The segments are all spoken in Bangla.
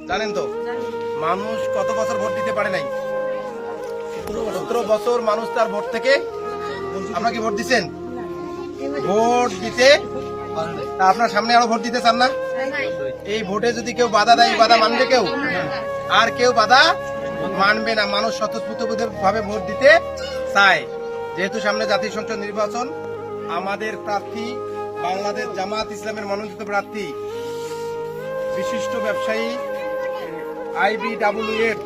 জানেন তো মানুষ কত বছর ভোট দিতে পারে নাই? 17 বছর মানুষ তার ভোট থেকে, আপনারা কি ভোট দিচ্ছেন? ভোট দিতে আপনার সামনে আরো ভোট দিতে চান না? এই ভোটে যদি কেউ বাধা দেয়, বাধা মানবে কেউ? আর কেউ বাধা মানবে না। মানুষ স্বতঃস্ফূর্ত ভাবে ভোট দিতে চায়। যেহেতু সামনে জাতীয় সংসদ নির্বাচন, আমাদের প্রার্থী বাংলাদেশ জামাত ইসলামের মনোনীত প্রার্থী বিশিষ্ট ব্যবসায়ী IBWF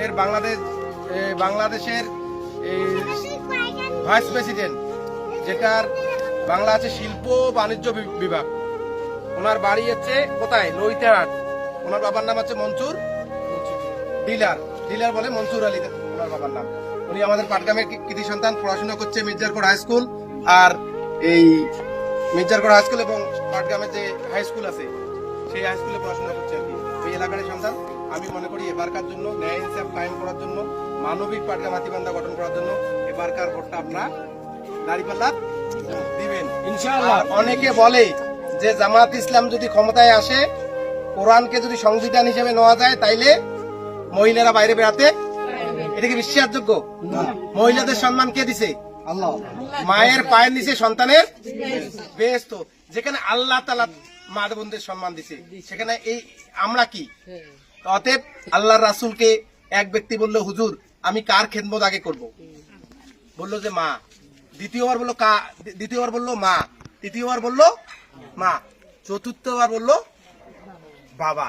এর বাংলাদেশের ভাইস প্রেসিডেন্ট, যেটার বাংলা আছে শিল্প বাণিজ্য বিভাগ। ওনার বাড়ি হচ্ছে কোথায়? লইতারহাট। ওনার বাবার নাম হচ্ছে মনসুর ডিলার বলে মনসুর আলী ওনার বাবার নাম। উনি আমাদের পাটগ্রামের কৃতি সন্তান, পড়াশোনা করছে মির্জারকোট হাই স্কুল আর এই মির্জারকোট হাই স্কুল এবং পাটগ্রামের যে হাই স্কুল আছে সেই হাই স্কুলে পড়াশোনা করছে আর কি। ওই এলাকার সন্তান। আমি মনে করি এবারকার জন্য ন্যায় ইনসাফ কায়েম করার জন্য, মানবিক পাটগ্রাম হাতীবান্ধা গঠন করার জন্য এবারকার ভোটটা আপনারা দাঁড়িপাল্লা দিবেন ইনশাআল্লাহ। অনেকে বলে যে জামাত ইসলাম যদি ক্ষমতায় আসে, কোরআনকে যদি সংবিধান হিসেবে নেওয়া যায়, তাইলে মহিলারা বাইরে বেড়াতে, এটা কি বিশ্বাসযোগ্য? মহিলাদের সম্মান কে দিছে? আল্লাহ। মায়ের পায়ের নিচে সন্তানের বেহেশত। যেখানে আল্লাহ তাআলা মা বোনদের সম্মান দিছে, সেখানে এই আমরা কি? অতএব আল্লাহর রাসূলকে এক ব্যক্তি বললো, হুজুর আমি কার খেদমত আগে করব? বললো যে মা। দ্বিতীয়বার বললো মা। তৃতীয়বার বললো মা। চতুর্থবার বললো বাবা।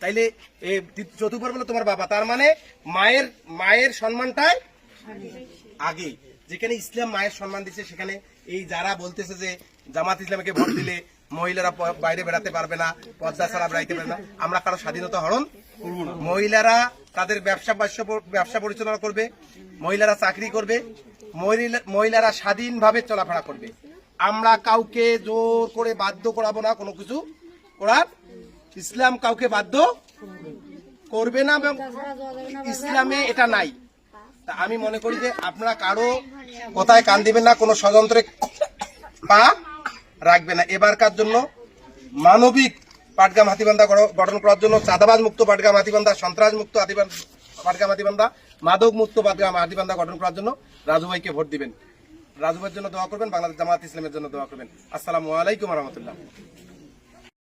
তাইলে চতুর্থবার বললো তোমার বাবা। তার মানে মায়ের সম্মানটাই আগে। যেখানে ইসলাম মায়ের সম্মান দিচ্ছে, সেখানে এই যারা বলতেছে যে জামাত ইসলামকে ভোট দিলে মহিলারা বাইরে বেড়াতে পারবে না, পর্দা ছাড়া বেড়াইতে পারবে না, আমরা কারো স্বাধীনতা হরণ করব না। মহিলারা তাদের ব্যবসা পরিচালনা করবে, মহিলারা চাকরি করবে, মহিলারা স্বাধীনভাবে চলাফেরা করবে। আমরা কাউকে জোর করে বাধ্য করাবো না কোনো কিছু করার। ইসলাম কাউকে বাধ্য করবে না এবং ইসলামে এটা নাই। তা আমি মনে করি যে আপনারা কারো কথায় কান দিবেন না, কোনো ষড়যন্ত্রে পা রাখবে না। এবারকার জন্য মানবিক পাটগ্রাম হাতীবান্ধা গঠন করার জন্য, চাঁদাবাজ মুক্ত পাটগ্রাম হাতীবান্ধা, সন্ত্রাস মুক্ত পাটগ্রাম হাতীবান্ধা, মাদক মুক্ত পাটগ্রাম হাতীবান্ধা গঠন করার জন্য রাজু ভাইকে ভোট দিবেন। রাজু ভাইয়ের জন্য দোয়া করবেন, বাংলাদেশ জামাত ইসলামের জন্য দোয়া করবেন। আসসালামু আলাইকুম ওয়া রাহমাতুল্লাহ।